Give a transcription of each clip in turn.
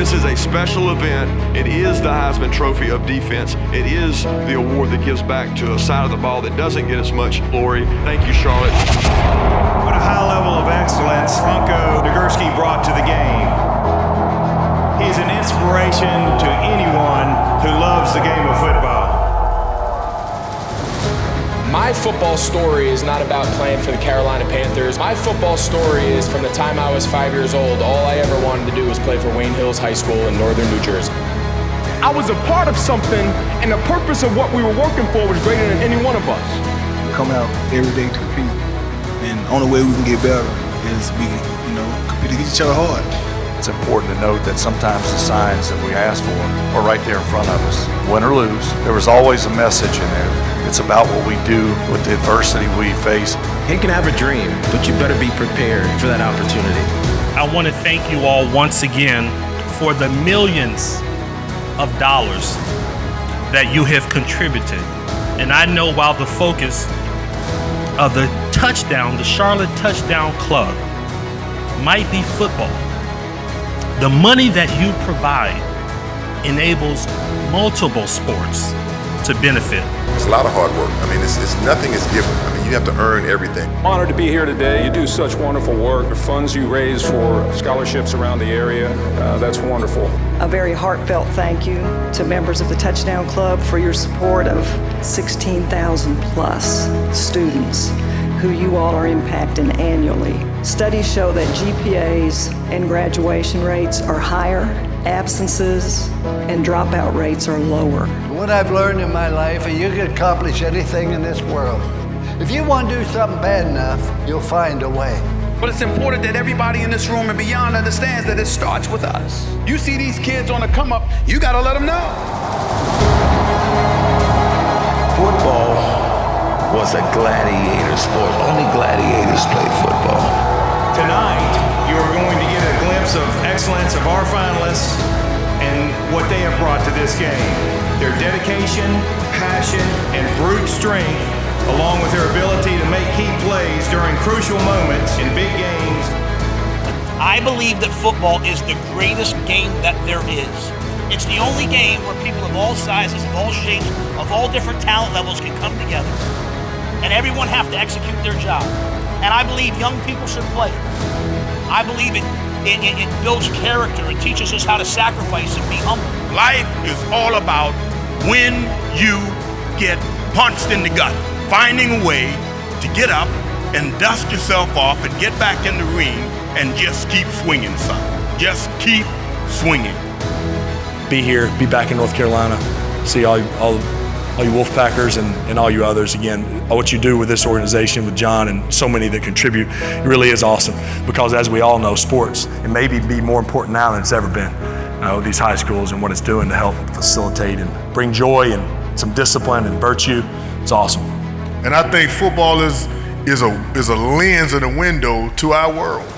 This is a special event. It is the Heisman Trophy of defense. It is the award that gives back to a side of the ball that doesn't get as much glory. Thank you, Charlotte. What a high level of excellence Bronco Nagurski brought to the game. He's an inspiration to anyone who loves the game of football. My football story is not about playing for the Carolina Panthers. My football story is from the time I was 5 years old, all I ever wanted to do was play for Wayne Hills High School in northern New Jersey. I was a part of something, and the purpose of what we were working for was greater than any one of us. We come out every day to compete, and the only way we can get better is we, compete against each other hard. It's important to note that sometimes the signs that we ask for are right there in front of us. Win or lose, there was always a message in there. It's about what we do with the adversity we face. You can have a dream, but you better be prepared for that opportunity. I want to thank you all once again for the millions of dollars that you have contributed. And I know while the focus of the Charlotte Touchdown Club might be football, the money that you provide enables multiple sports to benefit. It's a lot of hard work. I mean, it's nothing is given. I mean, you have to earn everything. Honored to be here today. You do such wonderful work. The funds you raise for scholarships around the area, that's wonderful. A very heartfelt thank you to members of the Touchdown Club for your support of 16,000 plus students who you all are impacting annually. Studies show that GPAs and graduation rates are higher, absences and dropout rates are lower. What I've learned in my life is you can accomplish anything in this world. If you want to do something bad enough, you'll find a way. But it's important that everybody in this room and beyond understands that it starts with us. You see these kids on the come up, you gotta let them know. Football was a gladiator sport. Only gladiators played football. Tonight, you are going to get a glimpse of excellence of our finalists and what they have brought to this game. Their dedication, passion, and brute strength, along with their ability to make key plays during crucial moments in big games. I believe that football is the greatest game that there is. It's the only game where people of all sizes, of all shapes, of all different talent levels can come together. And everyone have to execute their job. And I believe young people should play it. I believe it builds character. It teaches us how to sacrifice and be humble. Life is all about when you get punched in the gut, finding a way to get up and dust yourself off and get back in the ring and just keep swinging, son. Just keep swinging. Be here, be back in North Carolina, see all you Wolfpackers and all you others. Again, what you do with this organization, with John and so many that contribute, it really is awesome. Because as we all know, sports, it may be more important now than it's ever been. These high schools and what it's doing to help facilitate and bring joy and some discipline and virtue. It's awesome. And I think football is a lens and a window to our world,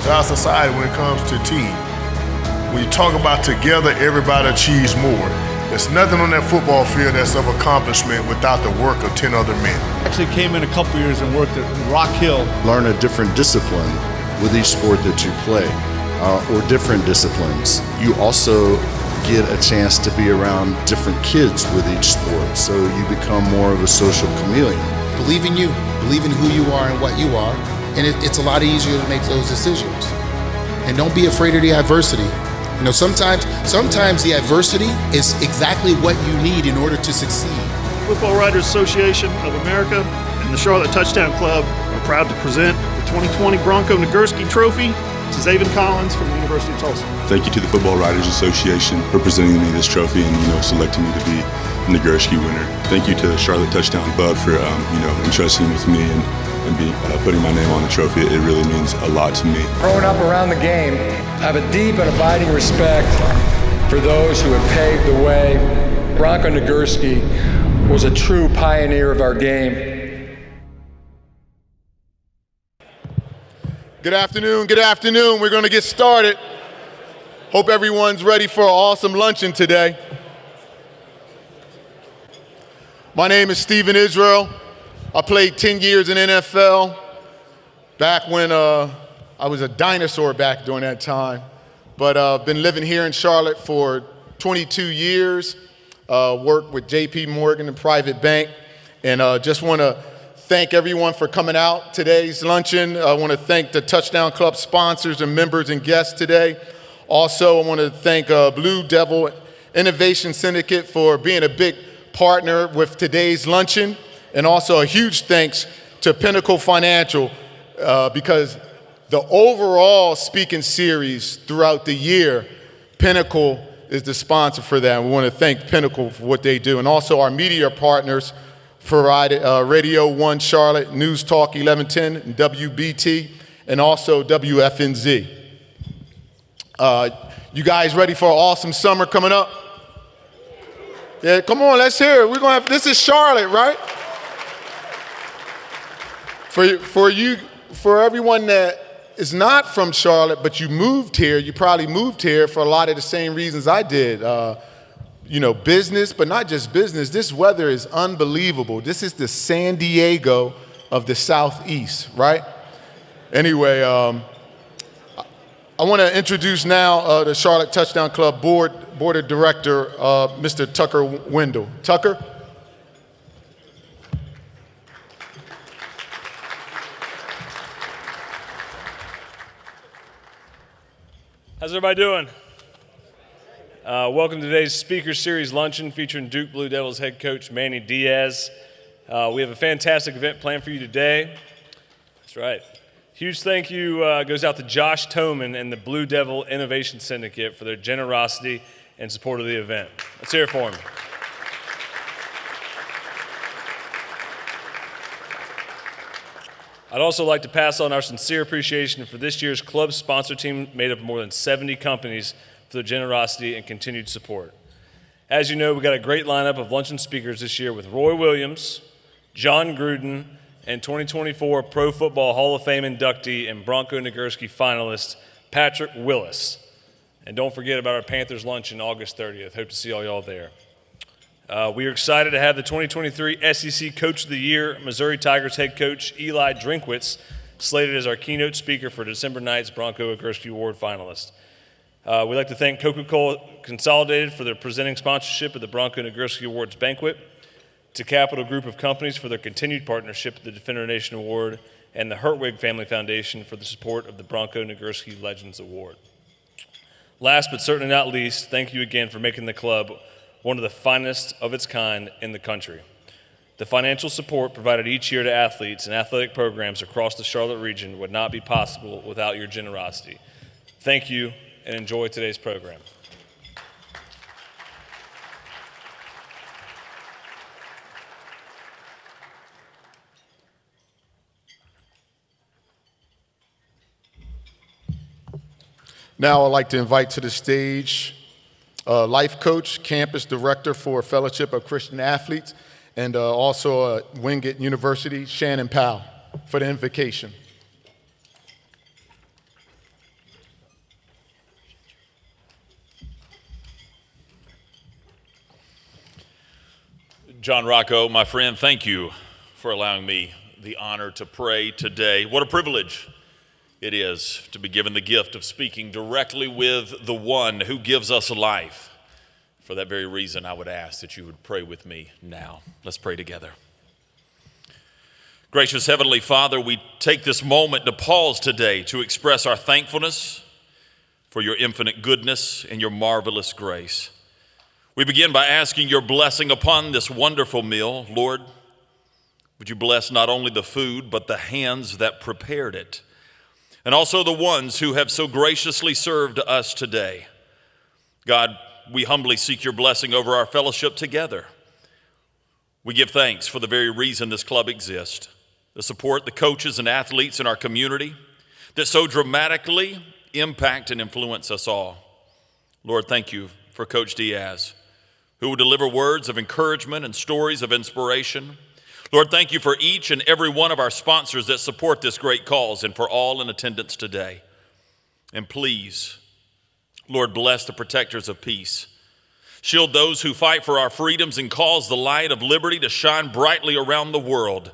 to our society when it comes to team. When you talk about together, everybody achieves more. There's nothing on that football field that's of accomplishment without the work of 10 other men. Actually came in a couple years and worked at Rock Hill. Learn a different discipline with each sport that you play, or different disciplines. You also get a chance to be around different kids with each sport, so you become more of a social chameleon. Believe in you, believe in who you are and what you are, and it's a lot easier to make those decisions. And don't be afraid of the adversity. Sometimes the adversity is exactly what you need in order to succeed. Football Writers Association of America and the Charlotte Touchdown Club are proud to present the 2020 Bronco Nagurski Trophy to Zaven Collins from the University of Tulsa. Thank you to the Football Writers Association for presenting me this trophy and selecting me to be the Nagurski winner. Thank you to the Charlotte Touchdown Club for entrusting with me and putting my name on the trophy. It really means a lot to me. Growing up around the game, I have a deep and abiding respect for those who have paved the way. Bronco Nagurski was a true pioneer of our game. Good afternoon, good afternoon. We're going to get started. Hope everyone's ready for an awesome luncheon today. My name is Stephen Israel. I played 10 years in NFL back when I was a dinosaur back during that time. but been living here in Charlotte for 22 years. Worked with JP Morgan and Private Bank, and just want to thank everyone for coming out today's luncheon. I want to thank the Touchdown Club sponsors and members and guests today. Also, I want to thank Blue Devil Innovation Syndicate for being a big partner with today's luncheon, and also a huge thanks to Pinnacle Financial because the overall speaking series throughout the year, Pinnacle is the sponsor for that. We want to thank Pinnacle for what they do, and also our media partners for Radio 1 Charlotte, News Talk 1110, and WBT, and also WFNZ. You guys ready for an awesome summer coming up? Yeah, come on, let's hear it. We're gonna have, this is Charlotte, right? For everyone that is not from Charlotte, but you moved here, you probably moved here for a lot of the same reasons I did. Business, but not just business. This weather is unbelievable. This is the San Diego of the Southeast, right? Anyway, I want to introduce now the Charlotte Touchdown Club Board of Director, Mr. Tucker Wendell. Tucker? How's everybody doing? Welcome to today's Speaker Series Luncheon featuring Duke Blue Devils head coach Manny Diaz. We have a fantastic event planned for you today. That's right. Huge thank you goes out to Josh Toman and the Blue Devil Innovation Syndicate for their generosity and support of the event. Let's hear it for them. I'd also like to pass on our sincere appreciation for this year's club sponsor team made up of more than 70 companies for their generosity and continued support. As you know, we got a great lineup of luncheon speakers this year with Roy Williams, John Gruden, and 2024 Pro Football Hall of Fame inductee and Bronco Nagurski finalist, Patrick Willis. And don't forget about our Panthers luncheon August 30th. Hope to see all y'all there. We are excited to have the 2023 SEC Coach of the Year, Missouri Tigers head coach Eli Drinkwitz, slated as our keynote speaker for December night's Bronco Nagurski Award finalist. We'd like to thank Coca-Cola Consolidated for their presenting sponsorship of the Bronco Nagurski Awards banquet, to Capital Group of Companies for their continued partnership at the Defender Nation Award, and the Hertwig Family Foundation for the support of the Bronco Nagurski Legends Award. Last but certainly not least, thank you again for making the club one of the finest of its kind in the country. The financial support provided each year to athletes and athletic programs across the Charlotte region would not be possible without your generosity. Thank you, and enjoy today's program. Now I'd like to invite to the stage life coach, campus director for Fellowship of Christian Athletes, and also Wingate University, Shannon Powell, for the invocation. John Rocco, my friend, thank you for allowing me the honor to pray today. What a privilege it is to be given the gift of speaking directly with the one who gives us life. For that very reason, I would ask that you would pray with me now. Let's pray together. Gracious Heavenly Father, we take this moment to pause today to express our thankfulness for your infinite goodness and your marvelous grace. We begin by asking your blessing upon this wonderful meal. Lord, would you bless not only the food, but the hands that prepared it, and also the ones who have so graciously served us today. God, we humbly seek your blessing over our fellowship together. We give thanks for the very reason this club exists, to support the coaches and athletes in our community that so dramatically impact and influence us all. Lord, thank you for Coach Diaz, who will deliver words of encouragement and stories of inspiration. Lord, thank you for each and every one of our sponsors that support this great cause and for all in attendance today. And please, Lord, bless the protectors of peace. Shield those who fight for our freedoms and cause the light of liberty to shine brightly around the world.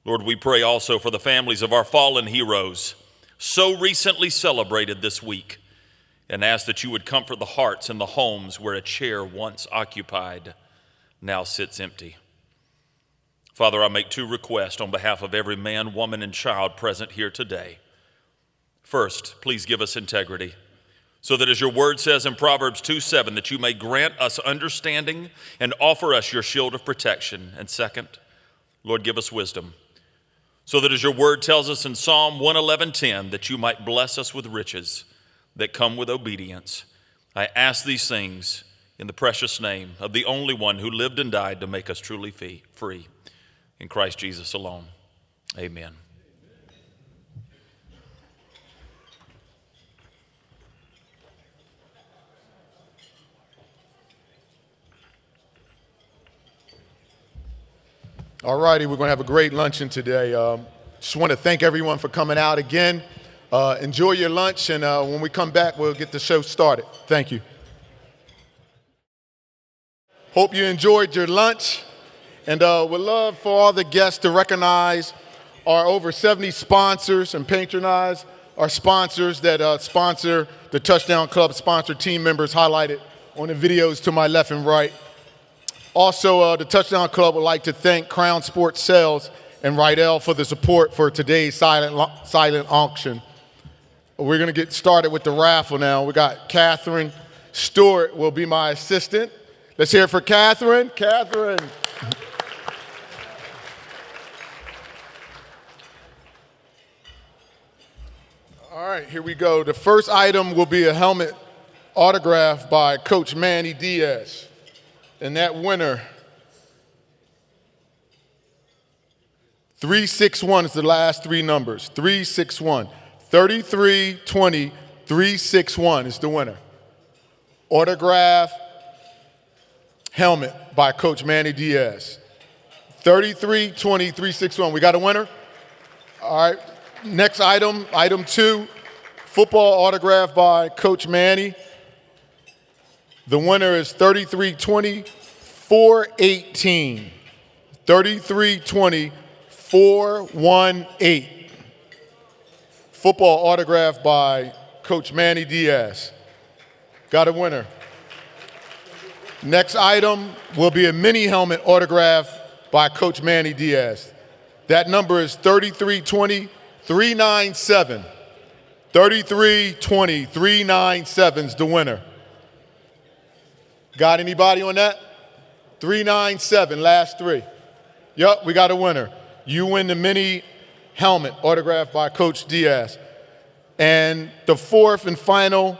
Lord, we pray also for the families of our fallen heroes, so recently celebrated this week. and ask that you would comfort the hearts and the homes where a chair once occupied now sits empty. Father, I make two requests on behalf of every man, woman, and child present here today. First, please give us integrity, so that as your word says in Proverbs 2:7, that you may grant us understanding and offer us your shield of protection. And second, Lord, give us wisdom, so that as your word tells us in Psalm 111:10, that you might bless us with riches that come with obedience. I ask these things in the precious name of the only one who lived and died to make us truly free. In Christ Jesus alone, amen. All righty, we're going to have a great luncheon today. Just want to thank everyone for coming out again. Enjoy your lunch, and when we come back, we'll get the show started. Thank you. Hope you enjoyed your lunch, and would love for all the guests to recognize our over 70 sponsors and patronize our sponsors that sponsor the Touchdown Club sponsor team members highlighted on the videos to my left and right. Also, the Touchdown Club would like to thank Crown Sports Sales and Rydell for the support for today's silent auction. We're going to get started with the raffle now. We got Catherine Stewart will be my assistant. Let's hear it for Catherine. Catherine. All right, here we go. The first item will be a helmet autographed by Coach Manny Diaz. And that winner, 361 is the last three numbers. 361. 3320 361 is the winner. Autograph helmet by Coach Manny Diaz. 3320 361. We got a winner? All right. Next item, item 2, football autograph by Coach Manny. The winner is 3320 418. 3320 418. Football autograph by Coach Manny Diaz. Got a winner. Next item will be a mini helmet autograph by Coach Manny Diaz. That number is 3320 397. 3320 397 is the winner. Got anybody on that? 397, last three. Yep, we got a winner. You win the mini helmet autographed by Coach Diaz. And the fourth and final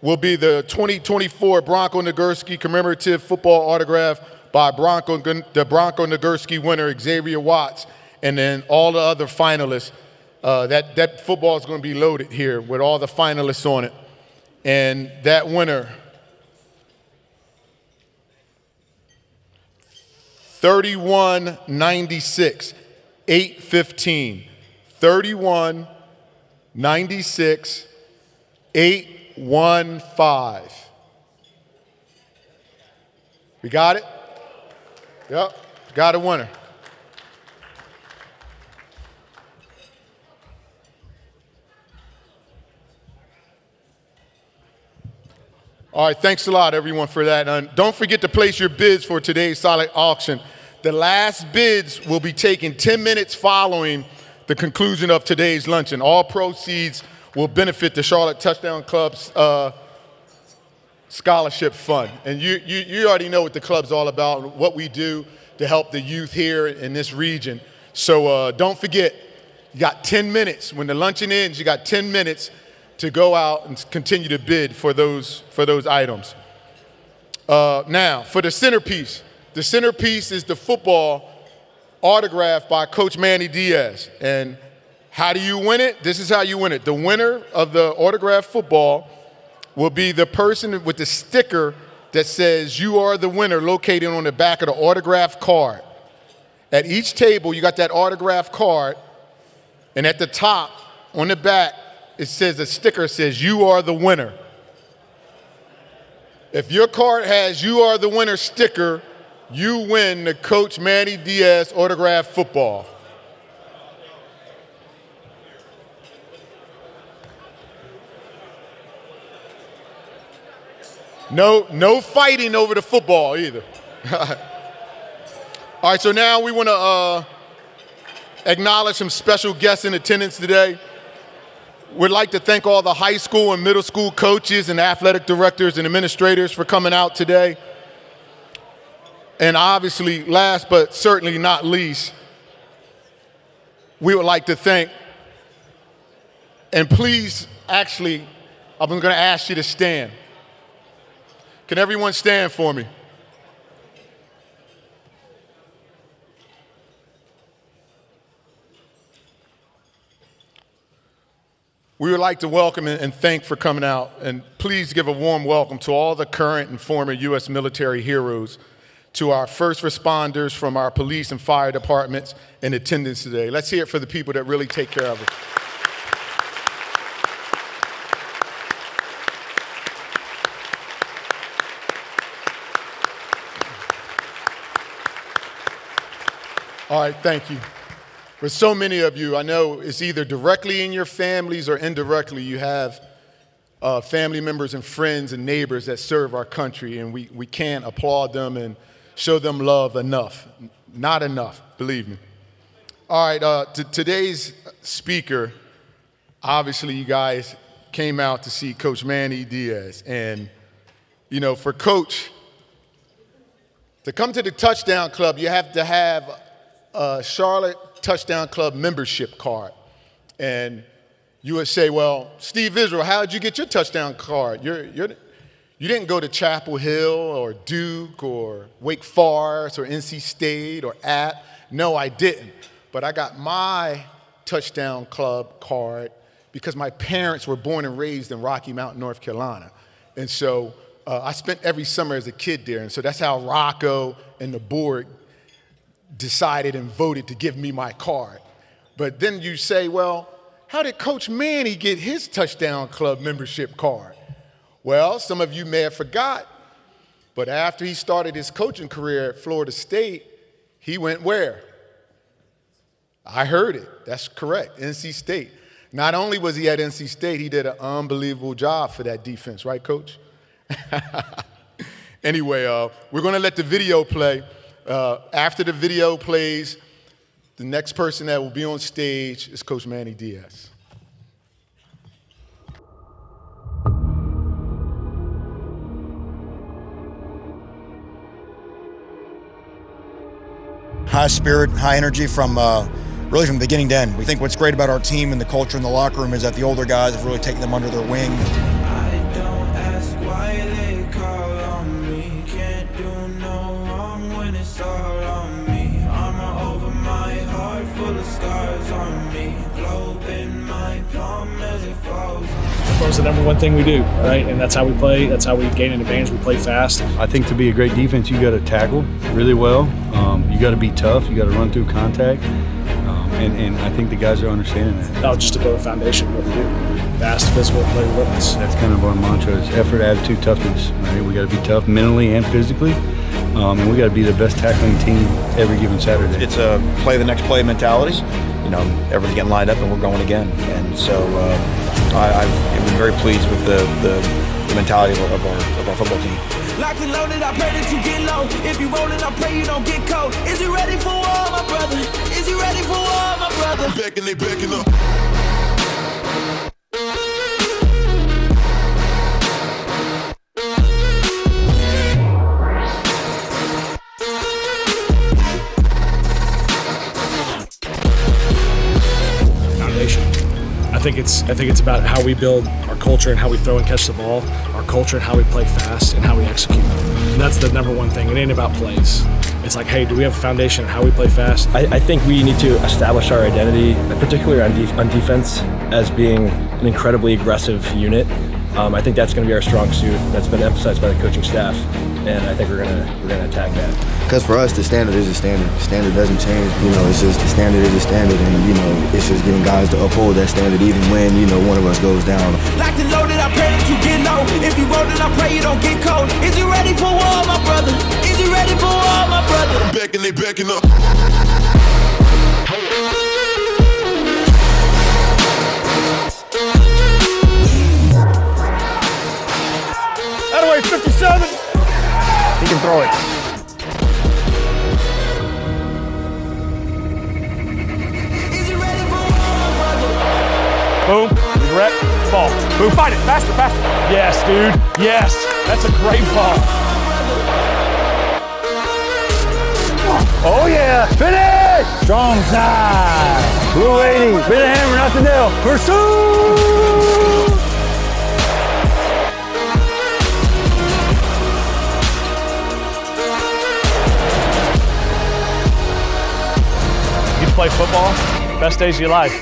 will be the 2024 Bronco Nagurski commemorative football autograph by the Bronco Nagurski winner, Xavier Watts, and then all the other finalists. That football is going to be loaded here with all the finalists on it. And that winner, 3196 815. 3196 815. We got it? Yep, got a winner. All right, thanks a lot, everyone, for that. And don't forget to place your bids for today's silent auction. The last bids will be taken 10 minutes following the conclusion of today's luncheon. All proceeds will benefit the Charlotte Touchdown Club's scholarship fund. And you already know what the club's all about, what we do to help the youth here in this region. So don't forget, you got 10 minutes. When the luncheon ends, you got 10 minutes to go out and continue to bid for those items. Now, for the centerpiece is the football autographed by Coach Manny Diaz. And how do you win it? This is how you win it. The winner of the autographed football will be the person with the sticker that says "You are the winner" located on the back of the autographed card. At each table, you got that autographed card, and at the top, on the back, it says, a sticker says, "You are the winner." If your card has "You are the winner" sticker, you win the Coach Manny Diaz autographed football. No fighting over the football either. All right, so now we want to acknowledge some special guests in attendance today. We'd like to thank all the high school and middle school coaches and athletic directors and administrators for coming out today. And obviously, last but certainly not least, we would like to thank, and please, actually, I'm going to ask you to stand. Can everyone stand for me? We would like to welcome and thank for coming out, and please give a warm welcome to all the current and former U.S. military heroes, to our first responders from our police and fire departments in attendance today. Let's hear it for the people that really take care of us. All right, thank you. For so many of you, I know it's either directly in your families or indirectly you have family members and friends and neighbors that serve our country, and we can't applaud them and show them love enough. Not enough, believe me. All right, today's speaker, obviously you guys came out to see Coach Manny Diaz. And, you know, for Coach, to come to the Touchdown Club, you have to have a Charlotte Touchdown Club membership card. And you would say, well, Steve Israel, how did you get your touchdown card? You didn't go to Chapel Hill or Duke or Wake Forest or NC State or App. No, I didn't. But I got my Touchdown Club card because my parents were born and raised in Rocky Mount, North Carolina. And so I spent every summer as a kid there. And so that's how Rocco and the board decided and voted to give me my card. But then you say, well, how did Coach Manny get his Touchdown Club membership card? Well, some of you may have forgot, but after he started his coaching career at Florida State, he went where? I heard it. That's correct, NC State. Not only was he at NC State, he did an unbelievable job for that defense, right, Coach? Anyway, we're going to let the video play. After the video plays, the next person that will be on stage is Coach Manny Diaz. High spirit, high energy from really from beginning to end. We think what's great about our team and the culture in the locker room is that the older guys have really taken them under their wing. I don't ask why they call on me. Can't do no wrong when it's all on me. Armor over my heart, full of scars on me. Globe in my palm as it falls. Football's the number one thing we do, right? And that's how we play. That's how we gain an advantage. We play fast. I think to be a great defense, you got to tackle really well. You got to be tough. You got to run through contact. And I think the guys are understanding that. No, just to build a foundation of what we do. Fast, physical, play relentless. That's kind of our mantra is effort, attitude, toughness. Right? We got to be tough mentally and physically. And we got to be the best tackling team every given Saturday. It's a play the next play mentality. You know, everyone's getting lined up and we're going again. And so I've been very pleased with the mentality of our football team. Locked and loaded, I pray that you get low. If you rollin', I pray you don't get cold. Is you ready for war, my brother? Is you ready for war, my brother? Backing up. Foundation. I think it's about how we build our culture and how we throw and catch the ball, our culture and how we play fast and how we execute. And that's the number one thing. It ain't about plays. It's like, hey, do we have a foundation of how we play fast? I think we need to establish our identity, particularly on defense, as being an incredibly aggressive unit. I think that's going to be our strong suit. That's been emphasized by the coaching staff, and I think we're gonna attack that. Because for us, the standard is a standard. The standard doesn't change. You know, it's just the standard is a standard, and you know, it's just getting guys to uphold that standard, even when one of us goes down. Locked and loaded, I pray that you get low. If you rollin', I pray you don't get cold. Is you ready for war, my brother? Is you ready for war, my brother? Backing up. Out of the way, play 57. He can throw it. Boom, direct, ball. Boom, find it, faster, faster. Yes, dude, yes. That's a great ball. Oh yeah, finish! Strong side. Blue 80, bit of hammer, nothing else. Pursue! You play football, best days of your life.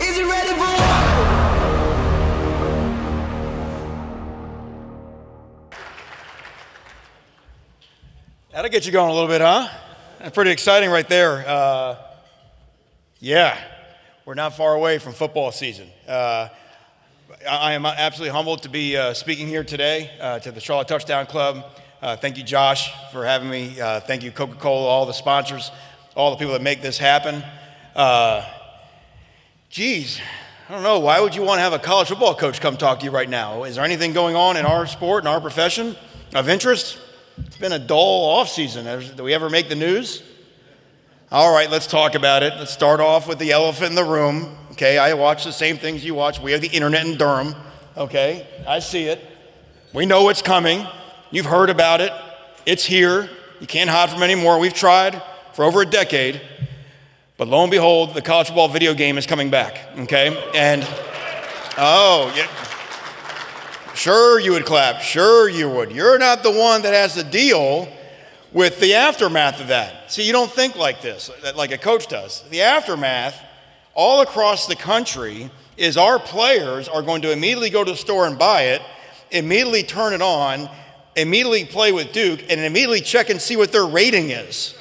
That'll get you going a little bit, huh? That's pretty exciting right there. Yeah, we're not far away from football season. I am absolutely humbled to be speaking here today to the Charlotte Touchdown Club. Thank you, Josh, for having me. Thank you, Coca-Cola, all the sponsors, all the people that make this happen. Geez, I don't know. Why would you want to have a college football coach come talk to you right now? Is there anything going on in our sport, in our profession of interest? It's been a dull offseason. Do we ever make the news? All right, let's talk about it. Let's start off with the elephant in the room. Okay, I watch the same things you watch. We have the internet in Durham. Okay, I see it. We know what's coming. You've heard about it. It's here. You can't hide from it anymore. We've tried for over a decade. But lo and behold, the college football video game is coming back. Okay, and oh, yeah. Sure you would clap. Sure you would. You're not the one that has to deal with the aftermath of that. See, you don't think like this, like a coach does. The aftermath all across the country is our players are going to immediately go to the store and buy it, immediately turn it on, immediately play with Duke, and immediately check and see what their rating is.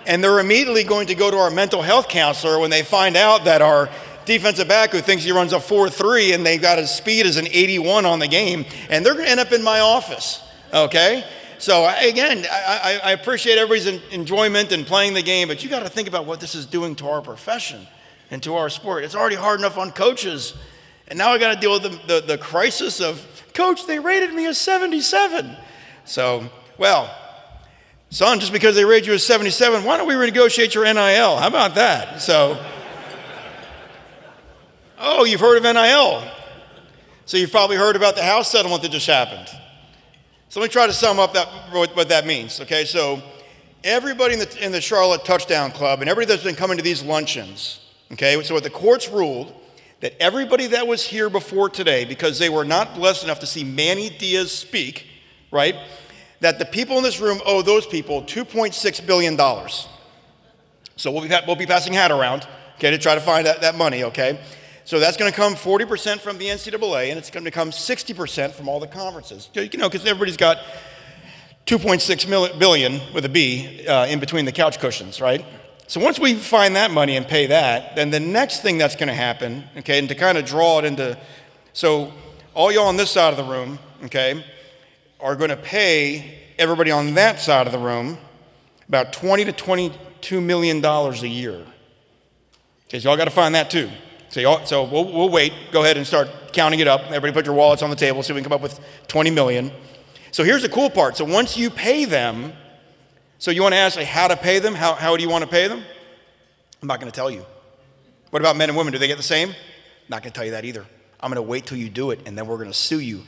And they're immediately going to go to our mental health counselor when they find out that our defensive back who thinks he runs a 4.3 and they've got his speed as an 81 on the game, and they're going to end up in my office, okay? So again, I appreciate everybody's enjoyment in playing the game, but you got to think about what this is doing to our profession and to our sport. It's already hard enough on coaches, and now I got to deal with the crisis of, Coach, they rated me as 77. So, well, son, just because they rated you as 77, why don't we renegotiate your NIL? How about that? So, oh, you've heard of NIL. So you've probably heard about the house settlement that just happened. So let me try to sum up what that means, okay? So everybody in the Charlotte Touchdown Club and everybody that's been coming to these luncheons, okay? So what the courts ruled that everybody that was here before today, because they were not blessed enough to see Manny Diaz speak, right? That the people in this room owe those people $2.6 billion. So we'll be passing hat around, okay, to try to find that money, okay? So that's going to come 40% from the NCAA, and it's going to come 60% from all the conferences. You know, because everybody's got $2.6 billion with a B in between the couch cushions, right? So once we find that money and pay that, then the next thing that's going to happen, okay, and to kind of draw it into, so all y'all on this side of the room, okay, are going to pay everybody on that side of the room about $20 to $22 million a year. Okay, so y'all got to find that too. So we'll wait. Go ahead and start counting it up. Everybody put your wallets on the table so we can come up with 20 million. So here's the cool part. So once you pay them, so you want to ask how to pay them? How do you want to pay them? I'm not going to tell you. What about men and women? Do they get the same? Not going to tell you that either. I'm going to wait till you do it, and then we're going to sue you.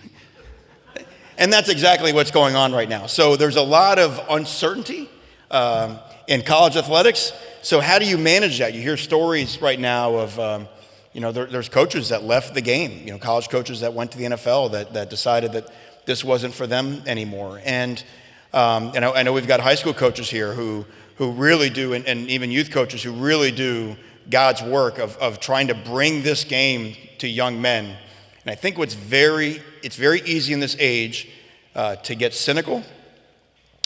And that's exactly what's going on right now. So there's a lot of uncertainty in college athletics. So how do you manage that? You hear stories right now of, there's coaches that left the game, college coaches that went to the NFL that decided that this wasn't for them anymore. And I know we've got high school coaches here who really do, and even youth coaches who really do God's work of trying to bring this game to young men. And I think it's very easy in this age to get cynical.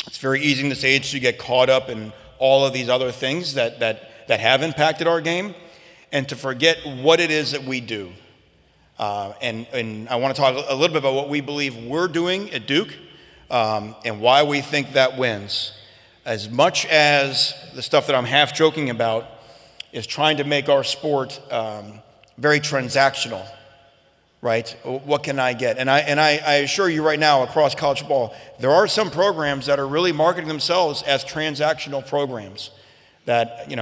It's very easy in this age to get caught up in all of these other things that have impacted our game, and to forget what it is that we do. And I want to talk a little bit about what we believe we're doing at Duke and why we think that wins. As much as the stuff that I'm half joking about is trying to make our sport very transactional. right? What can I get? And I assure you right now, across college football, there are some programs that are really marketing themselves as transactional programs. That,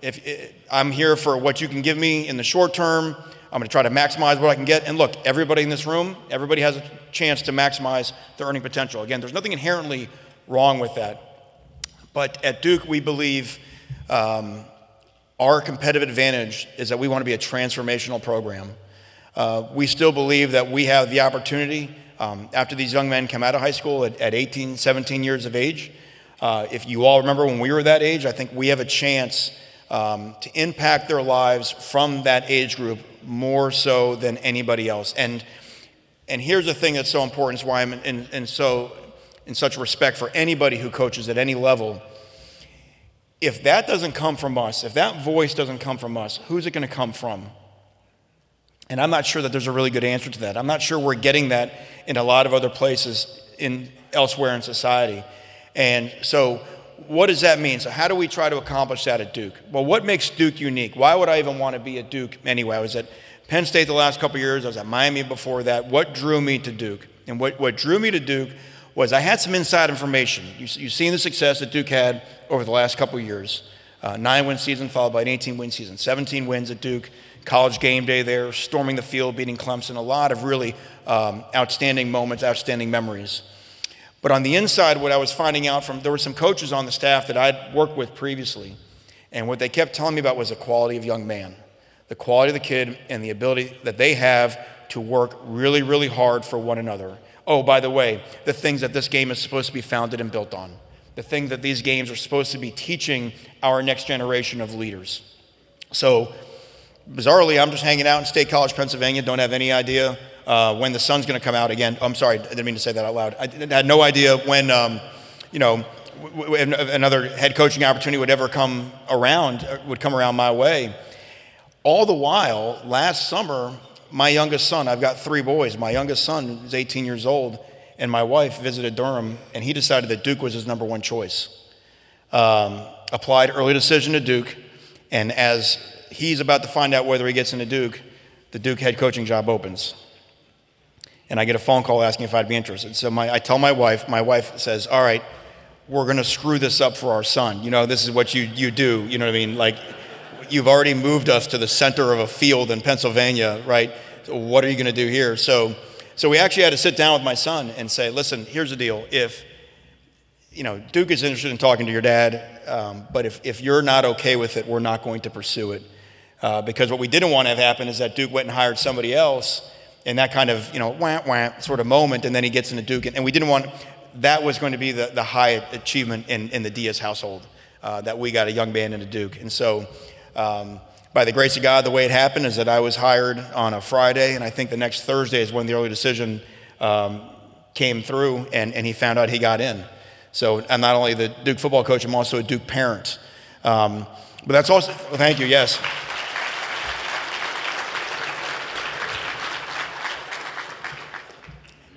if I'm here for what you can give me in the short term, I'm going to try to maximize what I can get. And look, everybody in this room, everybody has a chance to maximize their earning potential. Again, there's nothing inherently wrong with that. But at Duke, we believe our competitive advantage is that we want to be a transformational program. We still believe that we have the opportunity, after these young men come out of high school at 18, 17 years of age. If you all remember when we were that age, I think we have a chance to impact their lives from that age group more so than anybody else. And here's the thing that's so important, is why I'm in such respect for anybody who coaches at any level. If that doesn't come from us, if that voice doesn't come from us, who's it going to come from? And I'm not sure that there's a really good answer to that. I'm not sure we're getting that in a lot of other places elsewhere in society. And so what does that mean? So how do we try to accomplish that at Duke? Well, what makes Duke unique? Why would I even want to be at Duke anyway? I was at Penn State the last couple of years. I was at Miami before that. What drew me to Duke? And what drew me to Duke was I had some inside information. You've seen the success that Duke had over the last couple of years. 9-win season followed by an 18-win season. 17 wins at Duke. College game day there, storming the field, beating Clemson. A lot of really outstanding moments, outstanding memories. But on the inside, what I was finding out there were some coaches on the staff that I'd worked with previously. And what they kept telling me about was the quality of young man, the quality of the kid, and the ability that they have to work really, really hard for one another. Oh, by the way, the things that this game is supposed to be founded and built on, the thing that these games are supposed to be teaching our next generation of leaders. So bizarrely, I'm just hanging out in State College, Pennsylvania, don't have any idea when the sun's going to come out again. I'm sorry, I didn't mean to say that out loud. I had no idea when, another head coaching opportunity would ever come around my way. All the while, last summer, my youngest son, I've got 3 boys, my youngest son is 18 years old, and my wife visited Durham, and he decided that Duke was his number one choice. Applied early decision to Duke, and as he's about to find out whether he gets into Duke, the Duke head coaching job opens. And I get a phone call asking if I'd be interested. So I tell my wife says, all right, we're going to screw this up for our son. This is what you do. You know what I mean? Like, you've already moved us to the center of a field in Pennsylvania, right? So what are you going to do here? So we actually had to sit down with my son and say, listen, here's the deal. If, Duke is interested in talking to your dad, but if you're not okay with it, we're not going to pursue it. Because what we didn't want to have happen is that Duke went and hired somebody else, and that kind of, wah sort of moment, and then he gets into Duke. And we didn't want, that was going to be the high achievement in the Diaz household, that we got a young man into Duke. And so, by the grace of God, the way it happened is that I was hired on a Friday, and I think the next Thursday is when the early decision came through, and he found out he got in. So I'm not only the Duke football coach, I'm also a Duke parent. But that's also, well, thank you, yes.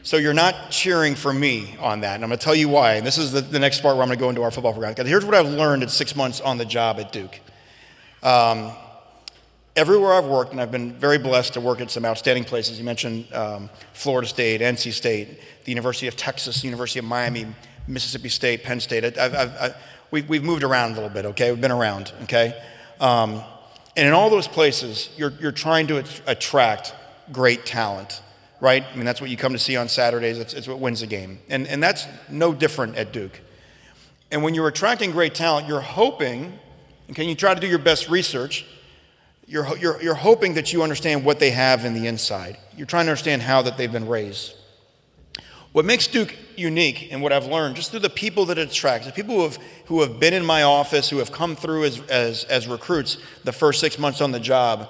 So you're not cheering for me on that, and I'm going to tell you why. And this is the next part where I'm going to go into our football program. Because here's what I've learned at 6 months on the job at Duke. Everywhere I've worked, and I've been very blessed to work at some outstanding places. You mentioned Florida State, NC State, the University of Texas, University of Miami, Mississippi State, Penn State. We've moved around a little bit, okay? We've been around, okay? And in all those places, you're trying to attract great talent. Right? I mean, that's what you come to see on Saturdays. It's what wins the game. And that's no different at Duke. And when you're attracting great talent, you're hoping, and can you try to do your best research, you're hoping that you understand what they have in the inside. You're trying to understand how that they've been raised. What makes Duke unique, and what I've learned, just through the people that it attracts, the people who have been in my office, who have come through as recruits the first 6 months on the job,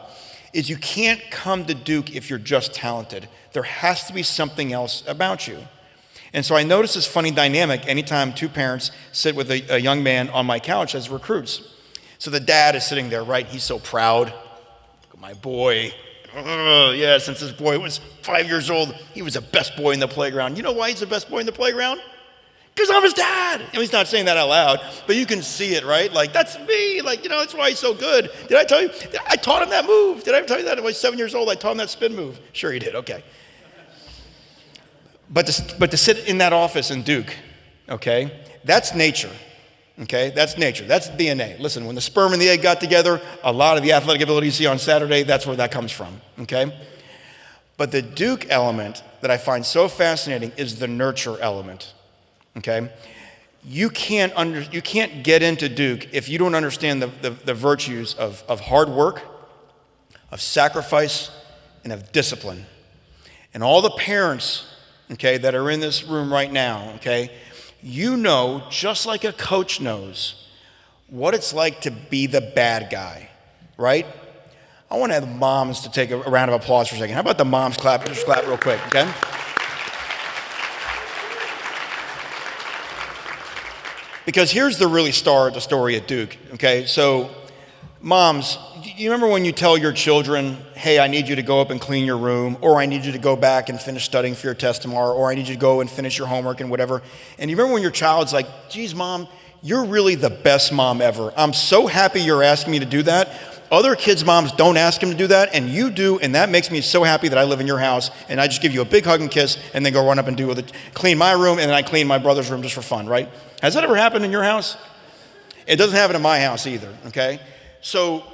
is you can't come to Duke if you're just talented. There has to be something else about you. And so I noticed this funny dynamic anytime 2 parents sit with a young man on my couch as recruits. So the dad is sitting there, right? He's so proud. Look at my boy. Yeah, since this boy was 5 years old, he was the best boy in the playground. You know why he's the best boy in the playground? Because I'm his dad. He's not saying that out loud, but you can see it, right? Like, that's me. Like, that's why he's so good. Did I tell you? I taught him that move. Did I ever tell you that? When I was 7 years old, I taught him that spin move. Sure you did, okay. But to sit in that office in Duke, okay, that's nature, okay? That's nature. That's DNA. Listen, when the sperm and the egg got together, a lot of the athletic ability you see on Saturday, that's where that comes from, okay? But the Duke element that I find so fascinating is the nurture element. Okay, you can't get into Duke if you don't understand the virtues of hard work, of sacrifice, and of discipline. And all the parents, okay, that are in this room right now, okay, you know, just like a coach knows, what it's like to be the bad guy, right? I want to have the moms to take a round of applause for a second. How about the moms clap? Just clap real quick, okay? Because here's the really star of the story at Duke, okay? So, moms, you remember when you tell your children, hey, I need you to go up and clean your room, or I need you to go back and finish studying for your test tomorrow, or I need you to go and finish your homework and whatever. And you remember when your child's like, geez, Mom, you're really the best mom ever. I'm so happy you're asking me to do that. Other kids' moms don't ask them to do that, and you do, and that makes me so happy that I live in your house, and I just give you a big hug and kiss, and then go run up and clean my room, and then I clean my brother's room just for fun, right? Has that ever happened in your house? It doesn't happen in my house either, okay? So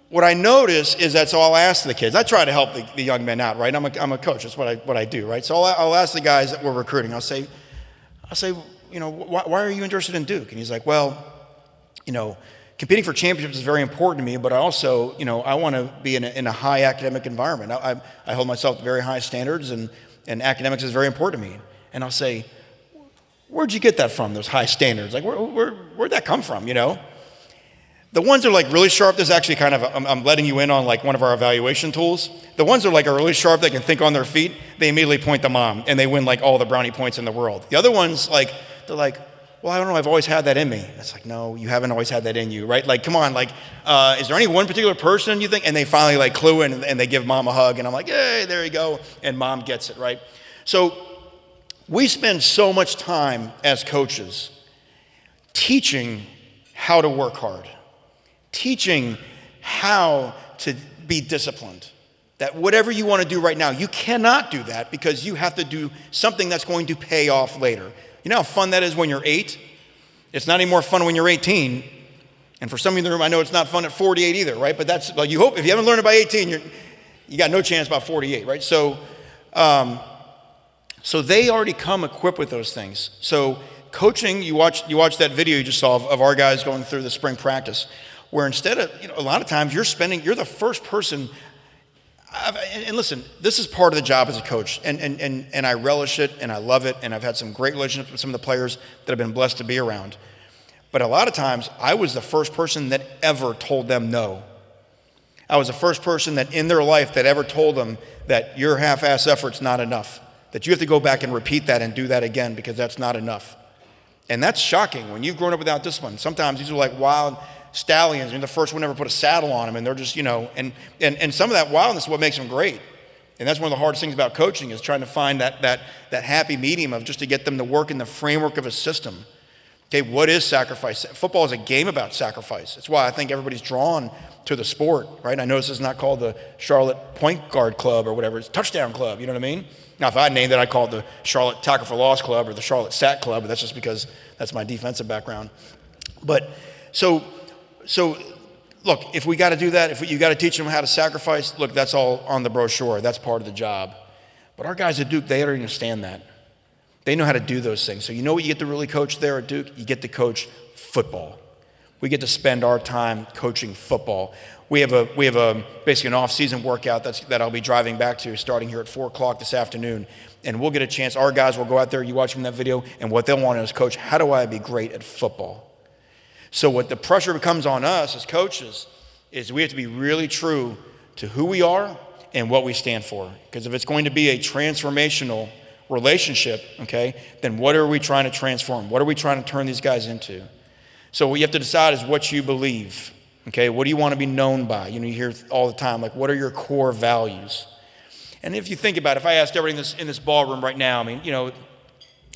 what I notice is that's all I'll ask the kids. I try to help the young men out, right? I'm a coach. That's what I do, right? So I'll ask the guys that we're recruiting. I'll say, why are you interested in Duke? And he's like, well, competing for championships is very important to me, but I also, I want to be in a high academic environment. I hold myself to very high standards, and academics is very important to me. And I'll say, where'd you get that from, those high standards? Like, where'd that come from, The ones that are like really sharp, there's actually kind of, I'm letting you in on like one of our evaluation tools. The ones that are really sharp, that can think on their feet, they immediately point to Mom, and they win like all the brownie points in the world. The other ones, they're like, well, I don't know, I've always had that in me. It's like, no, you haven't always had that in you, right? Like, come on, is there any one particular person you think? And they finally clue in, and they give Mom a hug, and I'm like, hey, there you go, and Mom gets it, right? So we spend so much time as coaches teaching how to work hard, teaching how to be disciplined. That whatever you want to do right now, you cannot do that because you have to do something that's going to pay off later. You know how fun that is when you're 8? It's not any more fun when you're 18. And for some of you in the room, I know it's not fun at 48 either, right? But that's, you hope, if you haven't learned it by 18, you got no chance by 48, right? So they already come equipped with those things. So coaching, you watch that video you just saw of our guys going through the spring practice, where instead of, a lot of times you're the first person. And listen, this is part of the job as a coach, and I relish it, and I love it, and I've had some great relationships with some of the players that I've been blessed to be around. But a lot of times, I was the first person that ever told them no. I was the first person that in their life that ever told them that your half-ass effort's not enough, that you have to go back and repeat that and do that again because that's not enough. And that's shocking when you've grown up without discipline. Sometimes these are like wild stallions, and the first one ever put a saddle on them, and they're just, and some of that wildness is what makes them great. And that's one of the hardest things about coaching, is trying to find that happy medium of just to get them to work in the framework of a system. Okay, what is sacrifice? Football is a game about sacrifice. That's why I think everybody's drawn to the sport, right? I know this is not called the Charlotte Point Guard Club or whatever. It's Touchdown Club, you know what I mean? Now, if I named it, I'd call it the Charlotte Tackle for Loss Club or the Charlotte Sack Club, but that's just because that's my defensive background. But so look, if we got to do that, if you got to teach them how to sacrifice, look, that's all on the brochure. That's part of the job. But our guys at Duke, they already understand that. They know how to do those things. So you know what you get to really coach there at Duke? You get to coach football. We get to spend our time coaching football. We have basically an off-season workout that I'll be driving back to starting here at 4 o'clock this afternoon. And we'll get a chance. Our guys will go out there, you watch them in that video, and what they'll want is, Coach, how do I be great at football? So what the pressure becomes on us as coaches is we have to be really true to who we are and what we stand for. Because if it's going to be a transformational relationship, okay, then what are we trying to transform? What are we trying to turn these guys into? So what you have to decide is what you believe, okay? What do you want to be known by? You hear all the time, like, what are your core values? And if you think about it, if I asked everybody in this ballroom right now,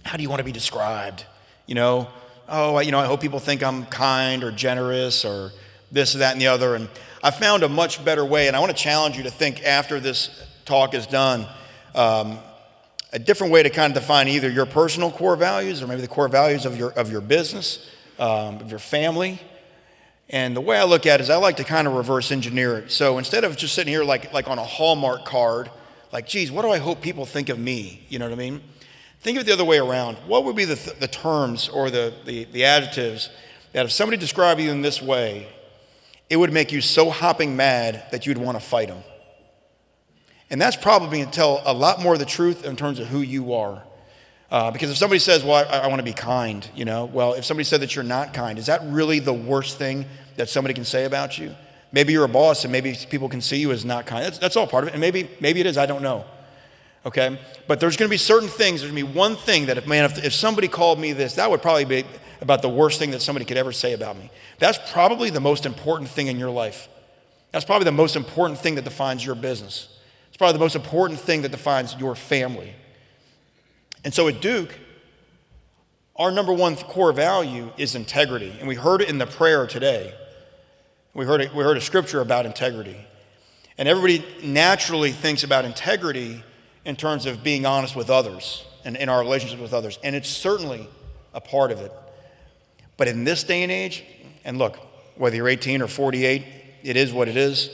how do you want to be described? I hope people think I'm kind or generous or this, that, and the other. And I found a much better way, and I want to challenge you to think after this talk is done, a different way to kind of define either your personal core values or maybe the core values of your business, of your family. And the way I look at it is I like to kind of reverse engineer it. So instead of just sitting here like on a Hallmark card, like, geez, what do I hope people think of me? You know what I mean? Think of it the other way around. What would be the terms or the adjectives that if somebody described you in this way, it would make you so hopping mad that you'd want to fight them? And that's probably going to tell a lot more of the truth in terms of who you are. Because if somebody says, well, I want to be kind, well, if somebody said that you're not kind, is that really the worst thing that somebody can say about you? Maybe you're a boss and maybe people can see you as not kind. That's all part of it. And maybe it is, I don't know. Okay? But there's going to be certain things, there's going to be one thing that if somebody called me this, that would probably be about the worst thing that somebody could ever say about me. That's probably the most important thing in your life. That's probably the most important thing that defines your business. It's probably the most important thing that defines your family. And so at Duke, our number one core value is integrity. And we heard it in the prayer today. We heard a scripture about integrity. And everybody naturally thinks about integrity in terms of being honest with others and in our relationship with others. And it's certainly a part of it. But in this day and age, and look, whether you're 18 or 48, it is what it is.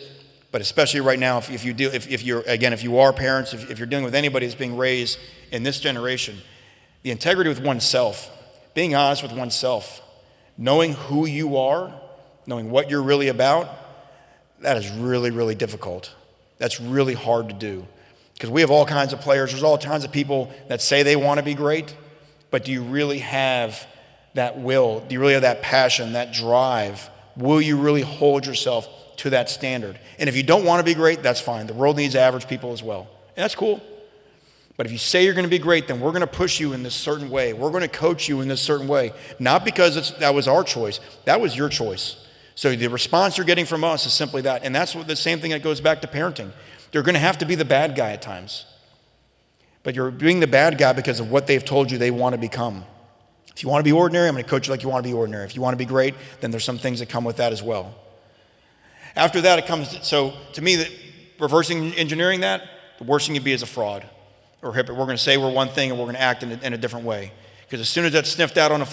But especially right now, if you are parents, if you're dealing with anybody that's being raised in this generation, the integrity with oneself, being honest with oneself, knowing who you are, knowing what you're really about, that is really, really difficult. That's really hard to do. Because we have all kinds of players. There's all kinds of people that say they want to be great, but do you really have that will? Do you really have that passion, that drive? Will you really hold yourself to that standard? And if you don't want to be great, that's fine. The world needs average people as well. And that's cool. But if you say you're going to be great, then we're going to push you in this certain way. We're going to coach you in this certain way. Not because that was our choice. That was your choice. So the response you're getting from us is simply that. And that's the same thing that goes back to parenting. You're going to have to be the bad guy at times. But you're being the bad guy because of what they've told you they want to become. If you want to be ordinary, I'm going to coach you like you want to be ordinary. If you want to be great, then there's some things that come with that as well. After that, it comes, so to me, reversing engineering that, the worst thing you'd be is a fraud or a hypocrite. We're going to say we're one thing and we're going to act in a different way. Because as soon as that's sniffed out in a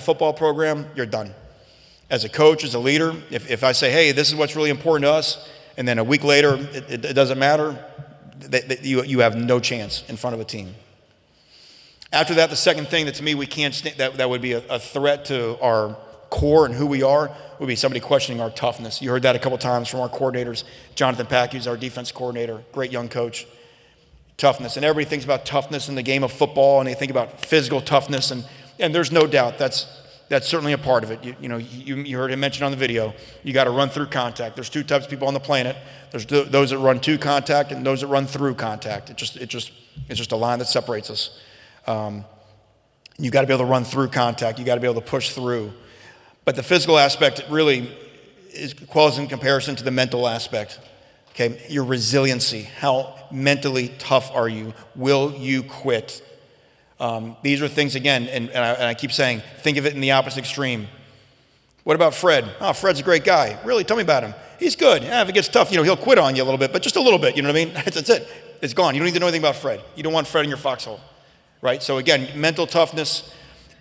football program, you're done. As a coach, as a leader, if I say, hey, this is what's really important to us, and then a week later, it doesn't matter, you have no chance in front of a team. After that, the second thing that to me we can't that would be a threat to our core and who we are would be somebody questioning our toughness. You heard that a couple times from our coordinators. Jonathan Pack, who's our defense coordinator, great young coach. Toughness, and everybody thinks about toughness in the game of football, and they think about physical toughness, and there's no doubt that's certainly a part of it. You heard him mention on the video, you got to run through contact. There's two types of people on the planet. There's those that run to contact and those that run through contact. It's just a line that separates us. You got to be able to run through contact. You got to be able to push through. But the physical aspect really quals in comparison to the mental aspect. Okay, your resiliency. How mentally tough are you? Will you quit? These are things, again, and I keep saying, think of it in the opposite extreme. What about Fred? Oh, Fred's a great guy. Really? Tell me about him. He's good. Yeah, if it gets tough, he'll quit on you a little bit, but just a little bit, you know what I mean? That's it. It's gone. You don't need to know anything about Fred. You don't want Fred in your foxhole, right? So again, mental toughness,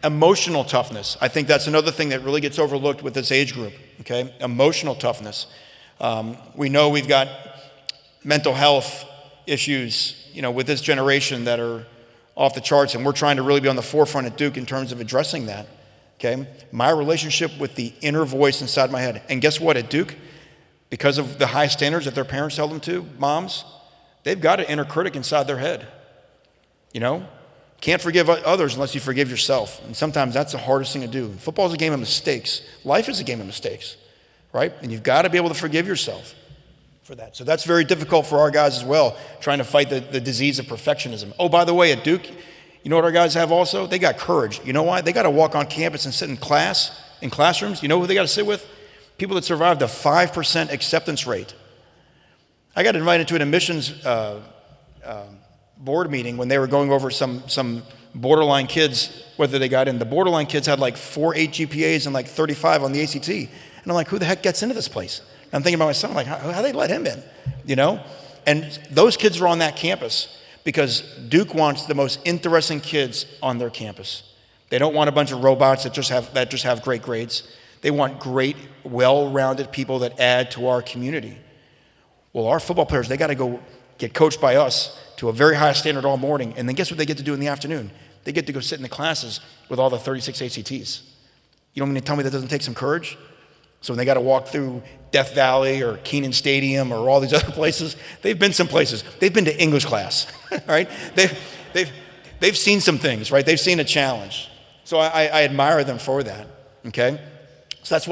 emotional toughness. I think that's another thing that really gets overlooked with this age group, okay? Emotional toughness. We know we've got mental health issues, with this generation that are off the charts, and we're trying to really be on the forefront at Duke in terms of addressing that, okay? My relationship with the inner voice inside my head. And guess what, at Duke, because of the high standards that their parents held them to, moms, they've got an inner critic inside their head, Can't forgive others unless you forgive yourself. And sometimes that's the hardest thing to do. Football is a game of mistakes. Life is a game of mistakes, right? And you've got to be able to forgive yourself for that. So that's very difficult for our guys as well, trying to fight the disease of perfectionism. Oh, by the way, at Duke, you know what our guys have also? They got courage. You know why? They got to walk on campus and sit in classrooms. You know who they got to sit with? People that survived a 5% acceptance rate. I got invited to an admissions board meeting when they were going over some borderline kids whether they got in. The borderline kids had like 4.8 GPAs and like 35 on the ACT. And I'm like, who the heck gets into this place? And I'm thinking about my son, like, how they let him in, you know? And those kids are on that campus because Duke wants the most interesting kids on their campus. They don't want a bunch of robots that just have great grades. They want great, well-rounded people that add to our community. Well, our football players, they got to go get coached by us to a very high standard all morning, and then guess what they get to do in the afternoon? They get to go sit in the classes with all the 36 ACTs. You don't mean to tell me that doesn't take some courage? So when they got to walk through Death Valley or Keenan Stadium or all these other places, they've been some places. They've been to English class, right? They've seen some things, right? They've seen a challenge. So I admire them for that, okay? So that's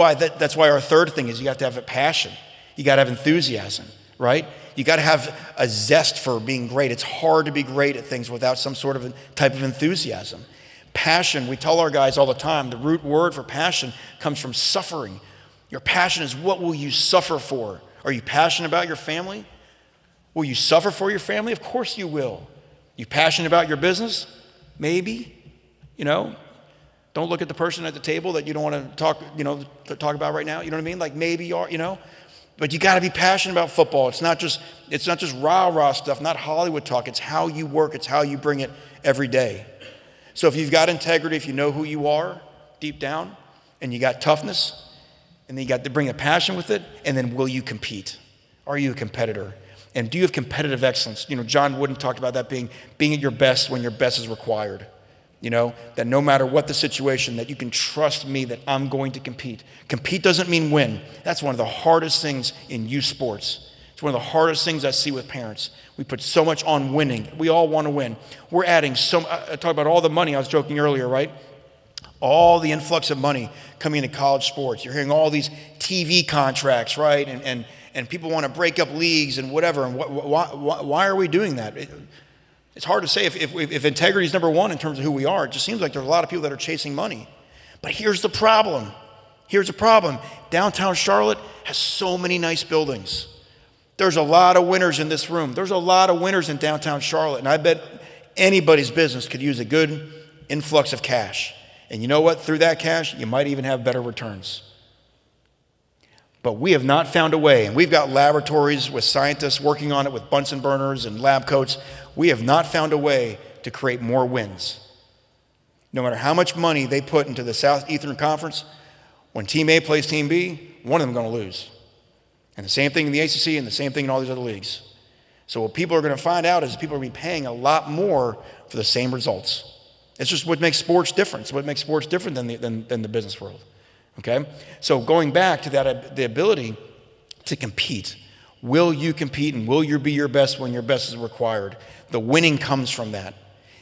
why our third thing is you have to have a passion. You got to have enthusiasm, right? You got to have a zest for being great. It's hard to be great at things without some sort of type of enthusiasm. Passion, we tell our guys all the time, the root word for passion comes from suffering. Your passion is what will you suffer for? Are you passionate about your family? Will you suffer for your family? Of course you will. You passionate about your business? Maybe, you know. Don't look at the person at the table that you don't want to talk about right now. You know what I mean? Like maybe you are, you know. But you got to be passionate about football. It's not just rah-rah stuff, not Hollywood talk. It's how you work. It's how you bring it every day. So if you've got integrity, if you know who you are deep down, and you got toughness, and then you got to bring a passion with it, and then will you compete? Are you a competitor? And do you have competitive excellence? You know, John Wooden talked about that being at your best when your best is required. You know, that no matter what the situation, that you can trust me that I'm going to compete. Compete doesn't mean win. That's one of the hardest things in youth sports. It's one of the hardest things I see with parents. We put so much on winning. We all want to win. We're adding I talked about all the money. I was joking earlier, right? All the influx of money coming into college sports. You're hearing all these TV contracts, right? And people want to break up leagues and whatever. And why are we doing that? It's hard to say if integrity is number one in terms of who we are. It just seems like there's a lot of people that are chasing money. But here's the problem. Downtown Charlotte has so many nice buildings. There's a lot of winners in this room. There's a lot of winners in downtown Charlotte. And I bet anybody's business could use a good influx of cash. And you know what? Through that cash, you might even have better returns. But we have not found a way, and we've got laboratories with scientists working on it with Bunsen burners and lab coats. We have not found a way to create more wins. No matter how much money they put into the Southeastern Conference, when Team A plays Team B, one of them is going to lose. And the same thing in the ACC and the same thing in all these other leagues. So what people are going to find out is people are going to be paying a lot more for the same results. It's just what makes sports different. It's what makes sports different than the business world. Okay? So going back to that, the ability to compete. Will you compete and will you be your best when your best is required? The winning comes from that.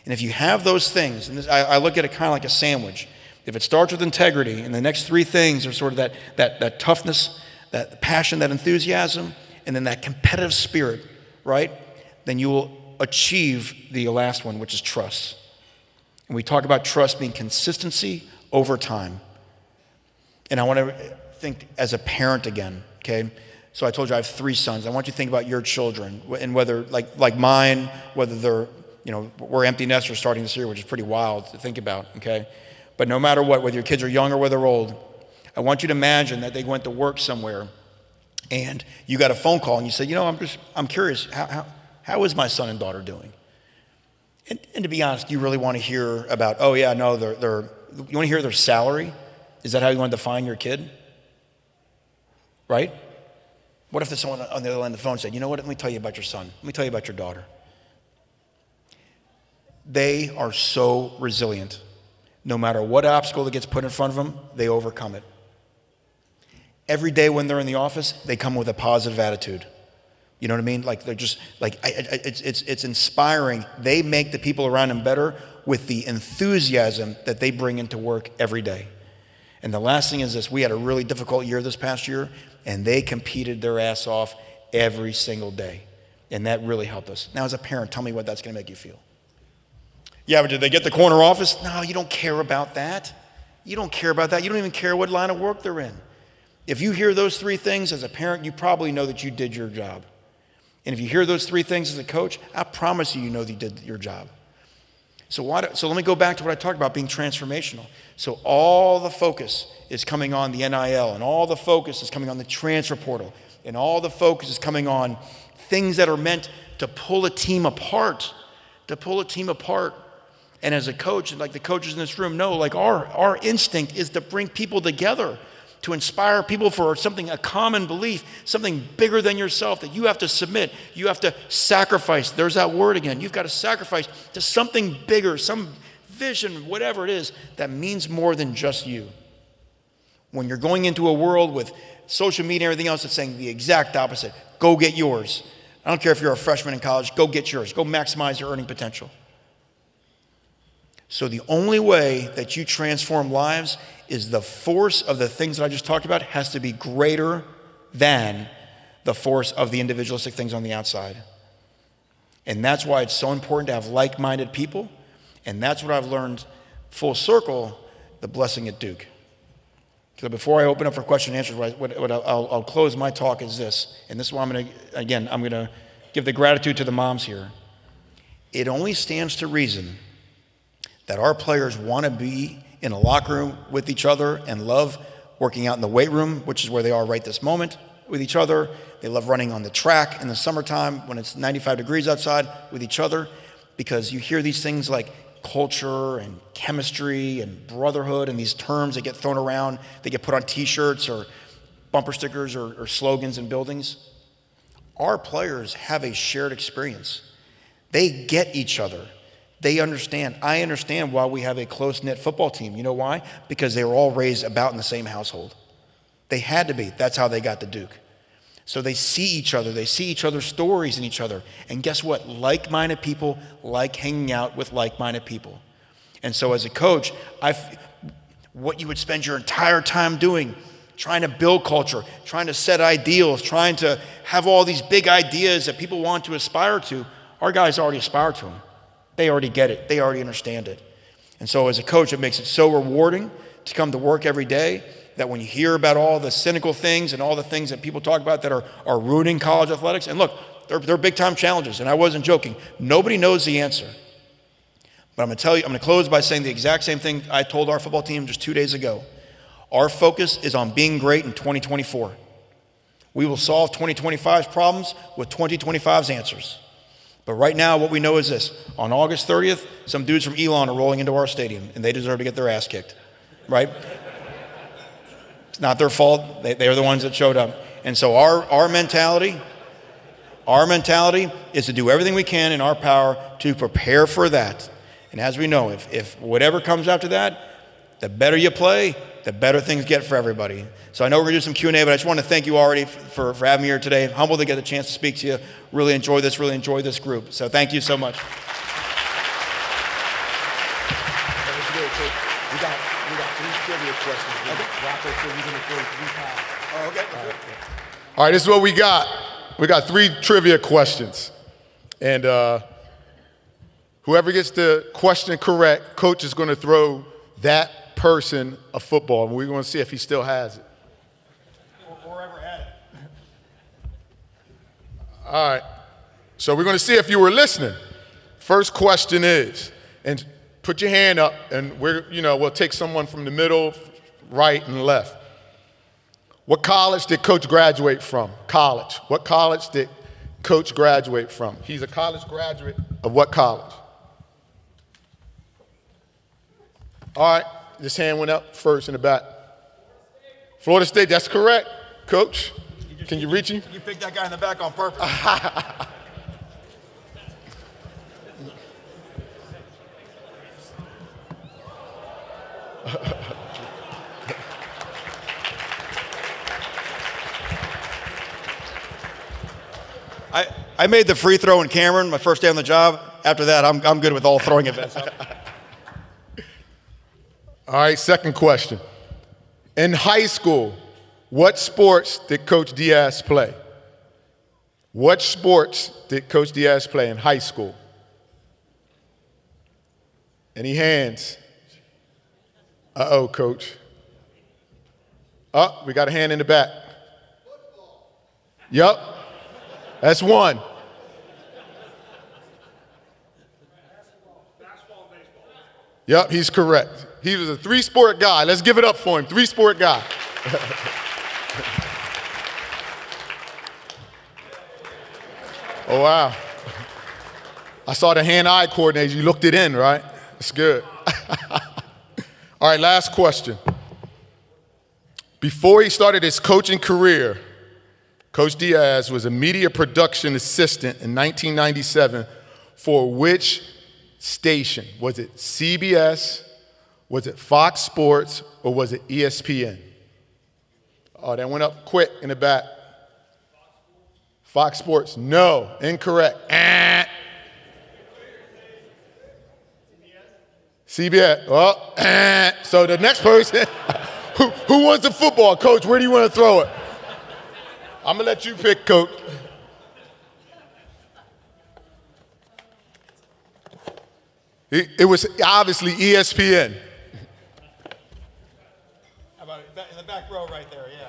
And if you have those things, and I look at it kind of like a sandwich. If it starts with integrity and the next three things are sort of that toughness, that passion, that enthusiasm, and then that competitive spirit, right? Then you will achieve the last one, which is trust. And we talk about trust being consistency over time. And I want to think as a parent again, okay? So I told you I have 3 sons. I want you to think about your children and whether, like mine, whether they're, you know, we're empty nesters starting this year, which is pretty wild to think about, okay? But no matter what, whether your kids are young or whether they're old, I want you to imagine that they went to work somewhere and you got a phone call and you said, you know, I'm curious, how is my son and daughter doing? And to be honest, do you really want to hear about, oh yeah, no, you want to hear their salary? Is that how you want to define your kid? Right? What if there's someone on the other end of the phone said, you know what, let me tell you about your son. Let me tell you about your daughter. They are so resilient. No matter what obstacle that gets put in front of them, they overcome it. Every day when they're in the office, they come with a positive attitude. You know what I mean? Like they're just, like, it's inspiring. They make the people around them better with the enthusiasm that they bring into work every day. And the last thing is this, we had a really difficult year this past year, and they competed their ass off every single day. And that really helped us. Now, as a parent, tell me what that's going to make you feel. Yeah, but did they get the corner office? No, you don't care about that. You don't care about that. You don't even care what line of work they're in. If you hear those 3 things as a parent, you probably know that you did your job. And if you hear those 3 things as a coach, I promise you, you know that you did your job. So let me go back to what I talked about being transformational. So all the focus is coming on the NIL, and all the focus is coming on the transfer portal, and all the focus is coming on things that are meant to pull a team apart, And as a coach, and like the coaches in this room know, like our instinct is to bring people together, to inspire people for something, a common belief, something bigger than yourself, that you have to submit, you have to sacrifice. There's that word again. You've got to sacrifice to something bigger, some vision, whatever it is, that means more than just you. When you're going into a world with social media and everything else that's saying the exact opposite, go get yours. I don't care if you're a freshman in college, go get yours. Go maximize your earning potential. So the only way that you transform lives is the force of the things that I just talked about has to be greater than the force of the individualistic things on the outside. And that's why it's so important to have like-minded people. And that's what I've learned full circle, the blessing at Duke. So before I open up for question and answers, I'll close my talk is this. And this is why I'm going to give the gratitude to the moms here. It only stands to reason that our players want to be in a locker room with each other and love working out in the weight room, which is where they are right this moment with each other. They love running on the track in the summertime when it's 95 degrees outside with each other, because you hear these things like culture and chemistry and brotherhood and these terms that get thrown around. They get put on t-shirts or bumper stickers or slogans in buildings. Our players have a shared experience. They get each other. They understand. I understand why we have a close-knit football team. You know why? Because they were all raised about in the same household. They had to be. That's how they got to Duke. So they see each other. They see each other's stories in each other. And guess what? Like-minded people like hanging out with like-minded people. And so as a coach, what you would spend your entire time doing, trying to build culture, trying to set ideals, trying to have all these big ideas that people want to aspire to, our guys already aspire to them. They already get it. They already understand it. And so as a coach, it makes it so rewarding to come to work every day that when you hear about all the cynical things and all the things that people talk about that are ruining college athletics, and look, they're big-time challenges, and I wasn't joking. Nobody knows the answer. But I'm going to tell you, I'm going to close by saying the exact same thing I told our football team just 2 days ago. Our focus is on being great in 2024. We will solve 2025's problems with 2025's answers. But right now, what we know is this. On August 30th, some dudes from Elon are rolling into our stadium, and they deserve to get their ass kicked, right? It's not their fault. They are the ones that showed up. And so our mentality is to do everything we can in our power to prepare for that. And as we know, if whatever comes after that, the better you play, the better things get for everybody. So I know we're going to do some Q&A, but I just want to thank you already for having me here today. I'm humbled to get a chance to speak to you. Really enjoy this group. So thank you so much. We got 3 trivia questions. Okay. All right, this is what we got. We got 3 trivia questions. And whoever gets the question correct, coach is going to throw that person a football, and we're going to see if he still has it. Or ever had it. All right. So we're going to see if you were listening. First question is, and put your hand up, and we'll take someone from the middle, right, and left. What college did Coach graduate from? College. What college did Coach graduate from? He's a college graduate of what college? All right. This hand went up first in the back. Florida State, that's correct, Coach. Can you reach him? You picked that guy in the back on purpose. I made the free throw in Cameron my first day on the job. After that, I'm good with all throwing events. All right, second question. In high school, what sports did Coach Diaz play? What sports did Coach Diaz play in high school? Any hands? Uh-oh, Coach. Oh, we got a hand in the back. Yup, that's one. Yep, he's correct. He was a three-sport guy. Let's give it up for him. Three-sport guy. Oh, wow. I saw the hand-eye coordination. You looked it in, right? That's good. All right, last question. Before he started his coaching career, Coach Diaz was a media production assistant in 1997 for which station? Was it CBS, was it Fox Sports, or was it ESPN? Oh, that went up quick in the back. Fox Sports, no, incorrect. CBS, well, so the next person, who wants the football? Coach, where do you want to throw it? I'm going to let you pick, Coach. It was obviously ESPN. How about in the back row right there, yeah.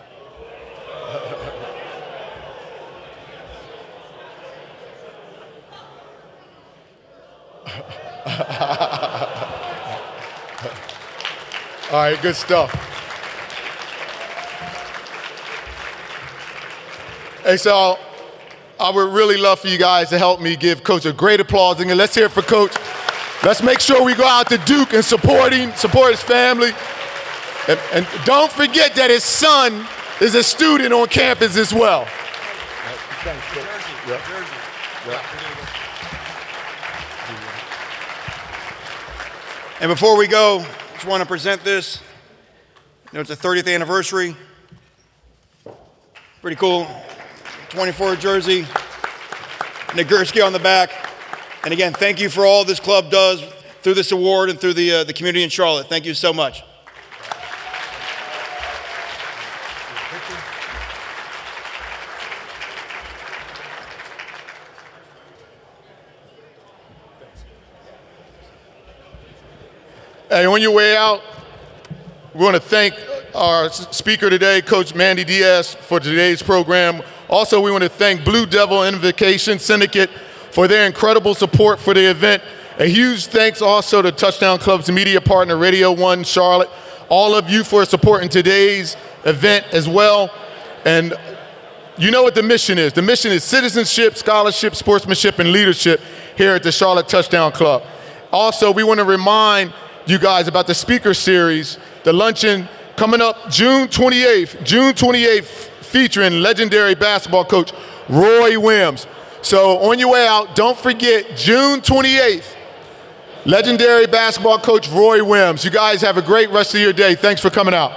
All right, good stuff. Hey, so I would really love for you guys to help me give Coach a great applause. And let's hear it for Coach. Let's make sure we go out to Duke and support him, support his family. And don't forget that his son is a student on campus as well. Thanks, Coach. And before we go, just want to present this. You know, it's the 30th anniversary. Pretty cool. 24 jersey, Nagurski on the back. And again, thank you for all this club does through this award and through the community in Charlotte. Thank you so much. Hey, on your way out, we want to thank our speaker today, Coach Manny Diaz, for today's program. Also, we want to thank Blue Devil Invocation Syndicate for their incredible support for the event. A huge thanks also to Touchdown Club's media partner, Radio 1 Charlotte. All of you for supporting today's event as well. And you know what the mission is. The mission is citizenship, scholarship, sportsmanship, and leadership here at the Charlotte Touchdown Club. Also, we want to remind you guys about the speaker series, the luncheon coming up June 28th, featuring legendary basketball coach Roy Williams. So on your way out, don't forget June 28th, legendary basketball coach Roy Williams. You guys have a great rest of your day. Thanks for coming out.